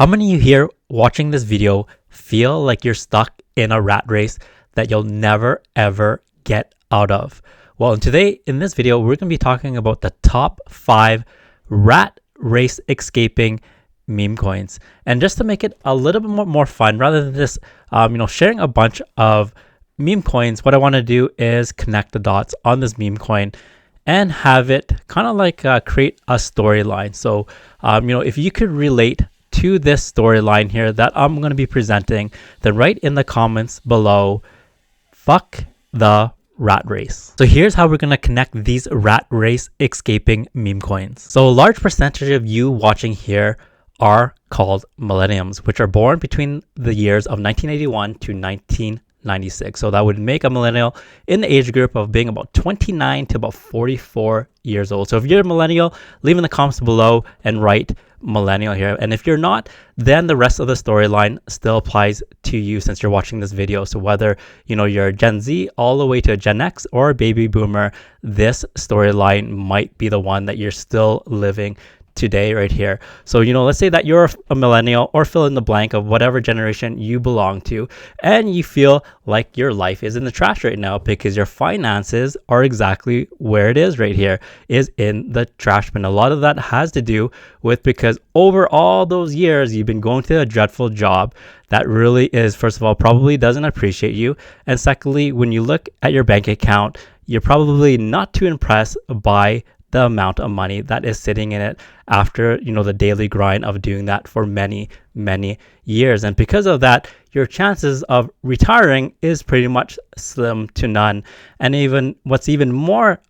How many of you here watching this video feel like you're stuck in a rat race that you'll never ever get out of? Well, today in this video, we're going to be talking about the top 5 rat race escaping meme coins. And just to make it a little bit more fun, rather than just sharing a bunch of meme coins, what I want to do is connect the dots on this meme coin and have it kind of like create a storyline. So if you could relate to this storyline here that I'm going to be presenting, then write in the comments below, fuck the rat race. So here's how we're going to connect these rat race escaping meme coins. So a large percentage of you watching here are called millennials, which are born between the years of 1981 to 1996. So that would make a millennial in the age group of being about 29 to about 44 years old. So if you're a millennial, leave in the comments below and write millennial here. And if you're not, then the rest of the storyline still applies to you since you're watching this video. So whether you're a Gen Z all the way to a Gen X or a baby boomer, this storyline might be the one that you're still living today right here. So let's say that you're a millennial, or fill in the blank of whatever generation you belong to, and you feel like your life is in the trash right now because your finances are exactly where it is right here, is in the trash bin. A lot of that has to do with because over all those years you've been going to a dreadful job that really is, first of all, probably doesn't appreciate you, and secondly, when you look at your bank account, you're probably not too impressed by the amount of money that is sitting in it after the daily grind of doing that for many years. And because of that, your chances of retiring is pretty much slim to none. And even what's even more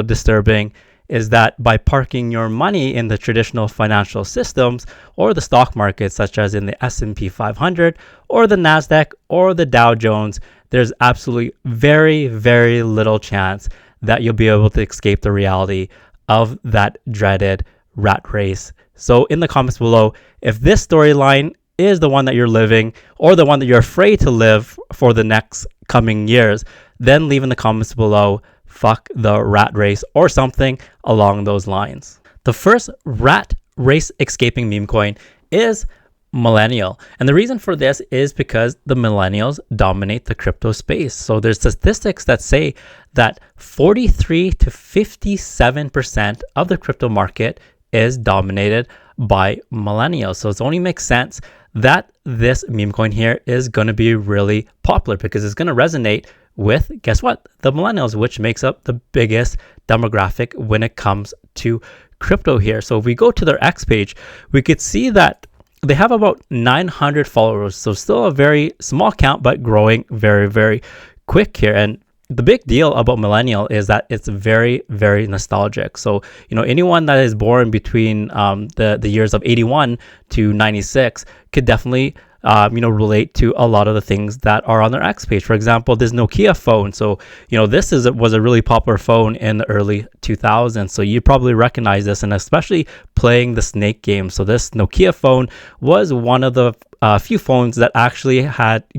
disturbing is that by parking your money in the traditional financial systems or the stock market, such as in the S&P 500 or the NASDAQ or the Dow Jones, there's absolutely very little chance that you'll be able to escape the reality of that dreaded rat race. So in the comments below, if this storyline is the one that you're living or the one that you're afraid to live for the next coming years, then leave in the comments below, fuck the rat race, or something along those lines. The first rat race escaping meme coin is Millennial. And the reason for this is because the millennials dominate the crypto space. So there's statistics that say that 43 to 57% of the crypto market is dominated by millennials. So it only makes sense that this meme coin here is going to be really popular because it's going to resonate with, guess what, the millennials, which makes up the biggest demographic when it comes to crypto here. So if we go to their X page, we could see that they have about 900 followers, so still a very small count, but growing very quick here. And the big deal about Millennial is that it's very nostalgic. So anyone that is born between the years of 81 to 96 could definitely relate to a lot of the things that are on their X page. For example, this Nokia phone. So this was a really popular phone in the early 2000s. So you probably recognize this, and especially playing the Snake game. So this Nokia phone was one of the few phones that actually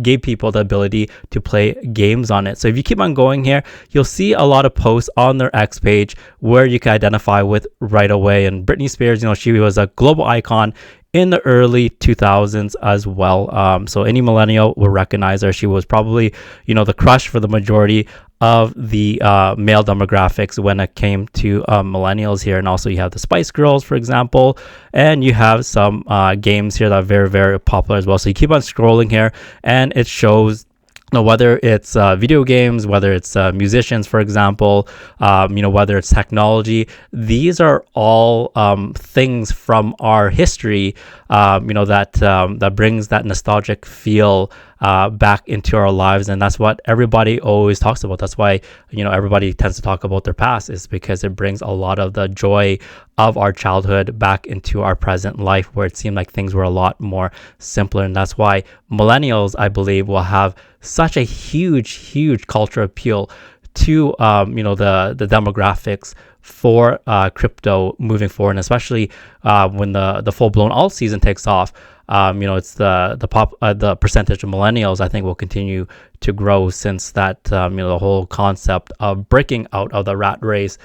gave people the ability to play games on it. So if you keep on going here, you'll see a lot of posts on their X page where you can identify with right away. And Britney Spears, she was a global icon in the early 2000s as well. So any millennial will recognize her. She was probably, the crush for the majority of the male demographics when it came to millennials here. And also you have the Spice Girls, for example, and you have some games here that are very popular as well. So you keep on scrolling here and it shows whether it's video games, whether it's musicians, for example, whether it's technology, these are all things from our history, that brings that nostalgic feel back into our lives. And that's what everybody always talks about. That's why, everybody tends to talk about their past, is because it brings a lot of the joy of our childhood back into our present life, where it seemed like things were a lot more simpler. And that's why millennials, I believe, will have such a huge cultural appeal to the demographics for crypto moving forward, and especially when the full-blown alt season takes off. It's the percentage of millennials I think will continue to grow, since that the whole concept of breaking out of the rat race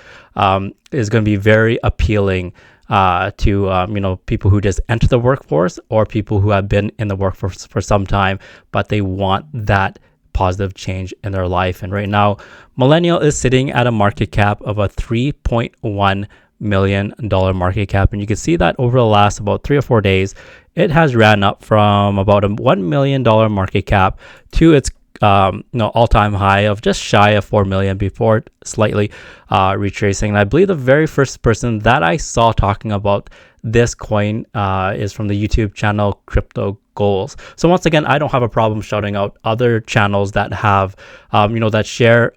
is going to be very appealing to people who just enter the workforce or people who have been in the workforce for some time, but they want that positive change in their life. And right now, Millennial is sitting at a market cap of a $3.1 million market cap, and you can see that over the last about 3 or 4 days, it has ran up from about a $1 million market cap to its all-time high of just shy of 4 million before slightly retracing. And I believe the very first person that I saw talking about this coin is from the YouTube channel Crypto Goals. So once again, I don't have a problem shouting out other channels that have that share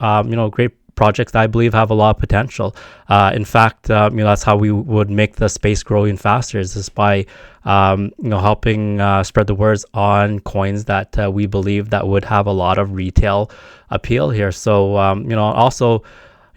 great projects that I believe have a lot of potential. In fact, that's how we would make the space grow even faster, is just by helping spread the words on coins that we believe that would have a lot of retail appeal here. So also,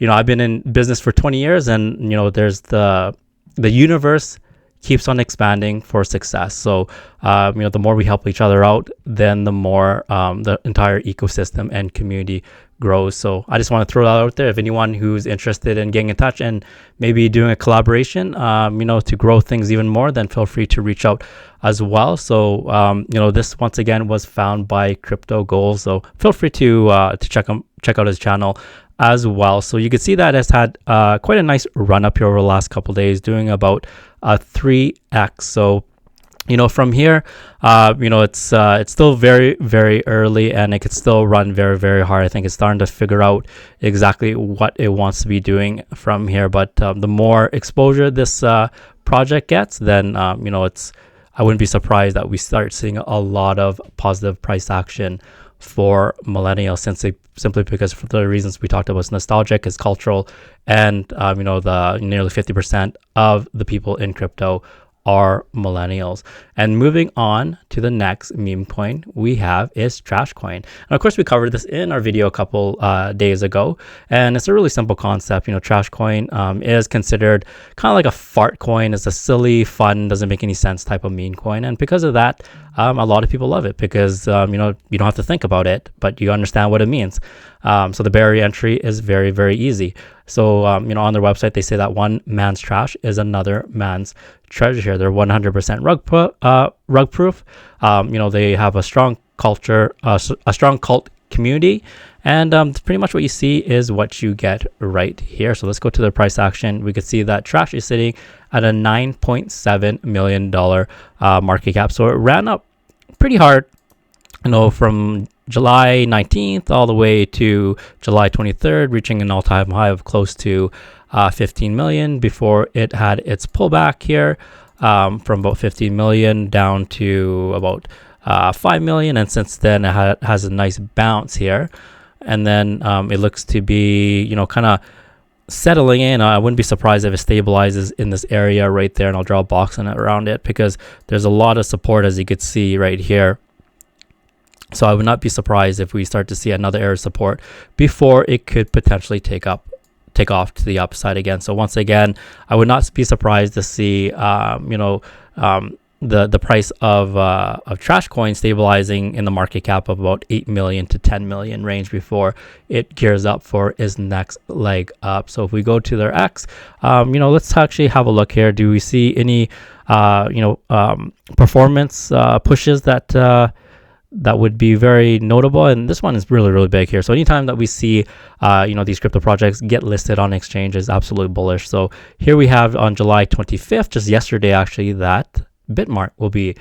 I've been in business for 20 years, and there's the universe keeps on expanding for success. So the more we help each other out, then the more the entire ecosystem and community grows. So I just want to throw that out there. If anyone who's interested in getting in touch and maybe doing a collaboration to grow things even more, then feel free to reach out as well. So this once again was found by Crypto Goals, so feel free to check out his channel as well. So you can see that it's had quite a nice run up here over the last couple of days, doing about a 3x. So from here, it's still very, very early, and it could still run very, very hard. I think it's starting to figure out exactly what it wants to be doing from here. But the more exposure this project gets, then I wouldn't be surprised that we start seeing a lot of positive price action for Millennial, simply because for the reasons we talked about. It's nostalgic, it's cultural, and the nearly 50% of the people in crypto are millennials. And moving on to the next meme coin we have is Trashcoin. And of course, we covered this in our video a couple days ago, and it's a really simple concept. Trashcoin is considered kind of like a fart coin. It's a silly, fun, doesn't make any sense type of meme coin, and because of that, a lot of people love it because you don't have to think about it, but you understand what it means. So the barrier entry is very, very easy. So on their website, they say that one man's trash is another man's treasure here. They're 100% rug proof. They have a strong culture, a strong cult community, and pretty much what you see is what you get right here. So let's go to the price action. We could see that Trash is sitting at a $9.7 million market cap. So it ran up pretty hard, from July 19th all the way to July 23rd, reaching an all-time high of close to 15 million before it had its pullback here from about 15 million down to about 5 million, and since then it has a nice bounce here, and then it looks to be kind of settling in. I wouldn't be surprised if it stabilizes in this area right there, and I'll draw a box on it around it because there's a lot of support, as you could see right here. So I would not be surprised if we start to see another area of support before it could potentially take off to the upside again. So once again, I would not be surprised to see the price of Trashcoin stabilizing in the market cap of about 8 million to 10 million range before it gears up for its next leg up. So if we go to their X, let's actually have a look here. Do we see any performance pushes that would be very notable? And this one is really, really big here. So anytime that we see these crypto projects get listed on exchange is absolutely bullish. So here we have on July 25th, just yesterday actually, that Bitmart will be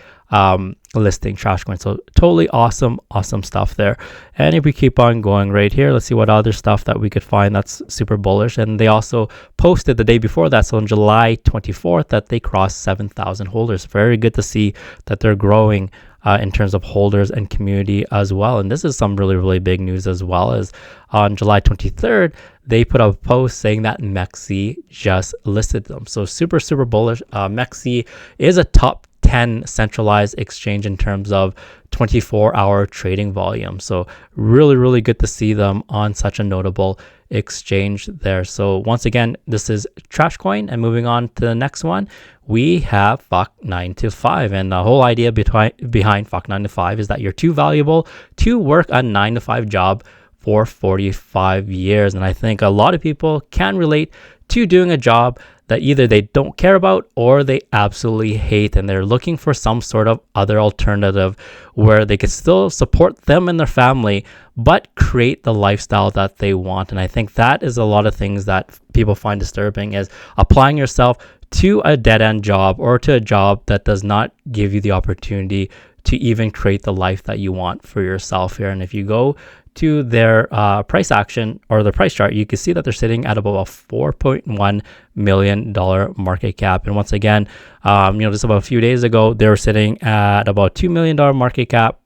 listing Trashcoin. So totally awesome stuff there. And if we keep on going right here, let's see what other stuff that we could find that's super bullish. And they also posted the day before that, so on July 24th, that they crossed 7,000 holders. Very good to see that they're growing in terms of holders and community as well. And this is some really, really big news as well. As on July 23rd, they put a post saying that MEXC just listed them. So super, super bullish. MEXC is a top 10 centralized exchange in terms of 24-hour trading volume. So really, really good to see them on such a notable exchange there. So once again, this is Trashcoin, and moving on to the next one, we have FOC 9 to 5. And the whole idea behind FOC 9 to 5 is that you're too valuable to work a 9 to 5 job for 45 years. And I think a lot of people can relate to doing a job that either they don't care about or they absolutely hate, and they're looking for some sort of other alternative where they could still support them and their family but create the lifestyle that they want. And I think that is a lot of things that people find disturbing, is applying yourself to a dead-end job or to a job that does not give you the opportunity to even create the life that you want for yourself here. And if you go to their price action or the price chart, you can see that they're sitting at about a $4.1 million market cap. And once again, just about a few days ago, they were sitting at about $2 million market cap,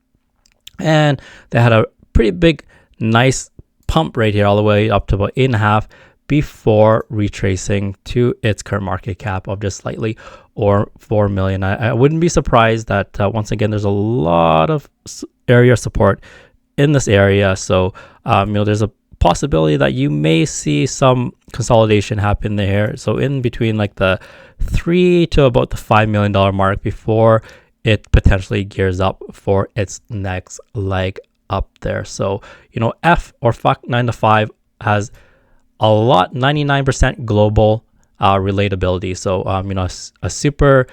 and they had a pretty big, nice pump right here all the way up to about 8.5 before retracing to its current market cap of just slightly or 4 million. I wouldn't be surprised that once again there's a lot of area support in this area, so there's a possibility that you may see some consolidation happen there, so in between like the 3 to about the $5 million mark before it potentially gears up for its next leg up there. So F or fuck 9 to 5 has a lot, 99% global relatability. So a super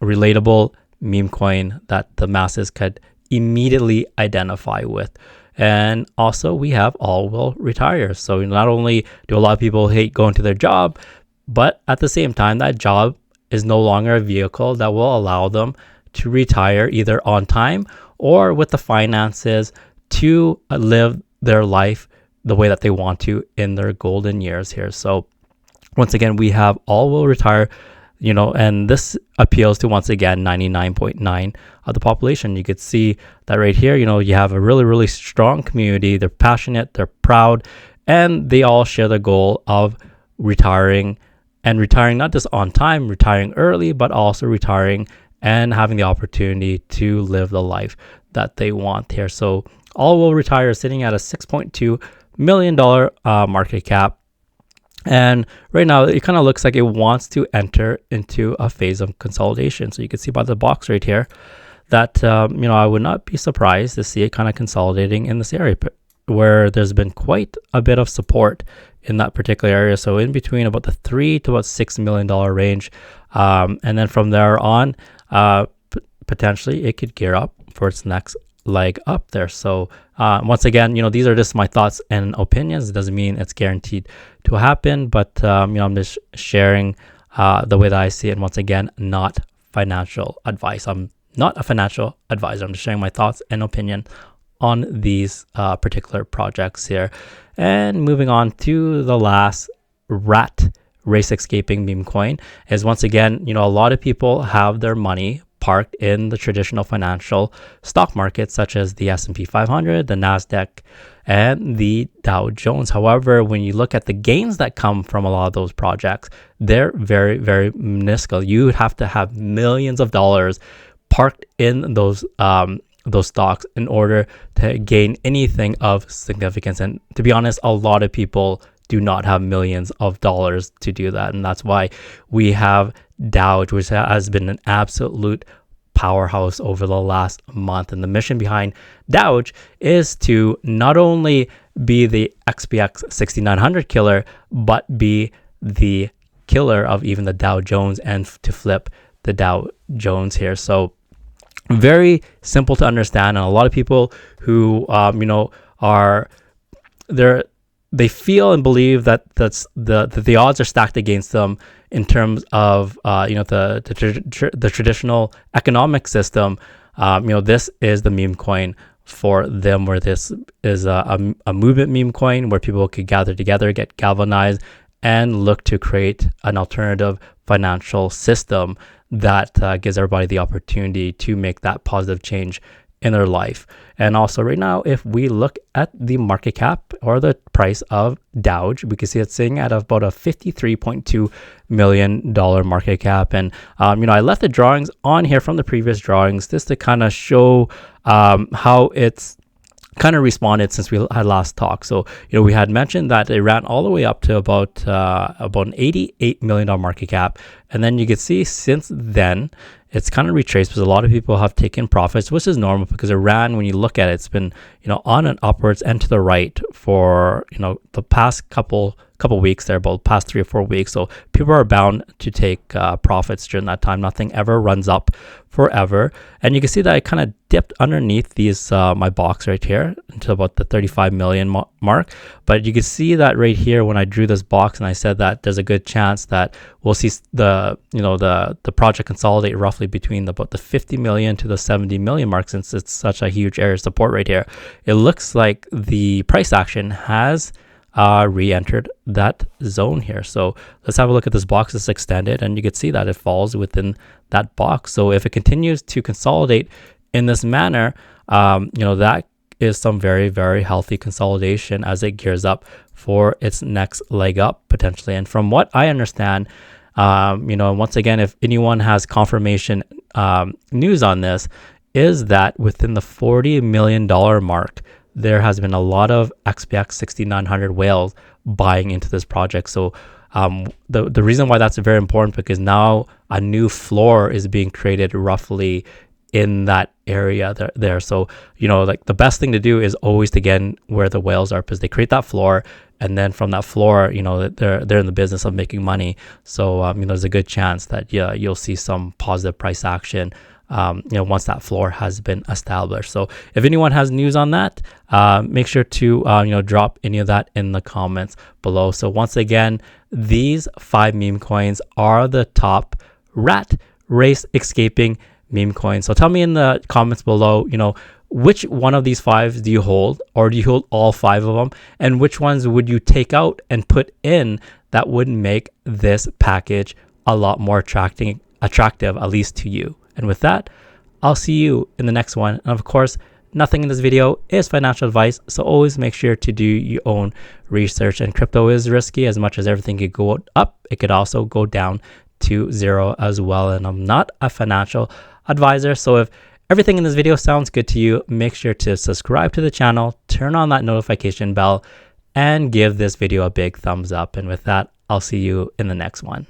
relatable meme coin that the masses could immediately identify with. And also we all will retire. So not only do a lot of people hate going to their job, but at the same time that job is no longer a vehicle that will allow them to retire either on time or with the finances to live their life the way that they want to in their golden years here. So once again, we have all will retire, and this appeals to, once again, 99.9 of the population. You could see that right here, you have a really, really strong community. They're passionate, they're proud, and they all share the goal of retiring, and retiring not just on time, retiring early, but also retiring and having the opportunity to live the life that they want here. So all will retire sitting at a $6.2 million market cap. And right now it kind of looks like it wants to enter into a phase of consolidation. So you can see by the box right here that, I would not be surprised to see it kind of consolidating in this area where there's been quite a bit of support in that particular area. So in between about the $3 to about $6 million range. And then from there on, potentially it could gear up for its next leg up there. So once again, these are just my thoughts and opinions. It doesn't mean it's guaranteed to happen, but I'm just sharing the way that I see it. And once again, not financial advice. I'm not a financial advisor. I'm just sharing my thoughts and opinion on these particular projects here. And moving on to the last rat race escaping meme coin is, once again, a lot of people have their money parked in the traditional financial stock markets such as the S&P 500, the NASDAQ, and the Dow Jones. However, when you look at the gains that come from a lot of those projects, they're very, very minuscule. You would have to have millions of dollars parked in those stocks in order to gain anything of significance. And to be honest, a lot of people do not have millions of dollars to do that. And that's why we have DOWGE, which has been an absolute powerhouse over the last month. And the mission behind DOWGE is to not only be the XPX 6900 killer, but be the killer of even the Dow Jones and to flip the Dow Jones here. So very simple to understand. And a lot of people who, are there, they feel and believe that the odds are stacked against them in terms of the traditional economic system. This is the meme coin for them, where this is a movement meme coin where people could gather together, get galvanized, and look to create an alternative financial system that gives everybody the opportunity to make that positive change in their life. And also right now, if we look at the market cap or the price of DOWGE, we can see it's sitting at about a $53.2 million market cap. And I left the drawings on here from the previous drawings just to kind of show how it's kind of responded since we had last talked. So we had mentioned that it ran all the way up to about an $88 million market cap, And then you can see since then, it's kind of retraced because a lot of people have taken profits, which is normal because Iran, when you look at it, it's been, on and upwards and to the right for, the past couple weeks there, about the past 3 or 4 weeks. So people are bound to take profits during that time. Nothing ever runs up forever. And you can see that I kind of dipped underneath these my box right here until about the 35 million mark. But you can see that right here when I drew this box and I said that there's a good chance that we'll see the project consolidate roughly between about the 50 million to the 70 million mark, since it's such a huge area of support right here. It looks like the price action has re-entered that zone here. So let's have a look at this box. It's extended and you can see that it falls within that box. So if it continues to consolidate in this manner, that is some very, very healthy consolidation as it gears up for its next leg up potentially. And from what I understand, once again, if anyone has confirmation news on this, is that within the $40 million mark, there has been a lot of XPX 6900 whales buying into this project. So the reason why that's very important, because now a new floor is being created roughly in that area there. So, like the best thing to do is always to get in where the whales are, because they create that floor. And then from that floor, they're in the business of making money. So, there's a good chance that, you'll see some positive price action once that floor has been established. So if anyone has news on that, make sure to drop any of that in the comments below. So once again, these 5 meme coins are the top rat race escaping meme coins. So tell me in the comments below, which one of these 5 do you hold, or do you hold all 5 of them, and which ones would you take out and put in that would make this package a lot more attractive, at least to you. And with that, I'll see you in the next one. And of course, nothing in this video is financial advice, so always make sure to do your own research. And crypto is risky. As much as everything could go up, it could also go down to 0 as well. And I'm not a financial advisor, so if everything in this video sounds good to you, make sure to subscribe to the channel, turn on that notification bell, and give this video a big thumbs up. And with that, I'll see you in the next one.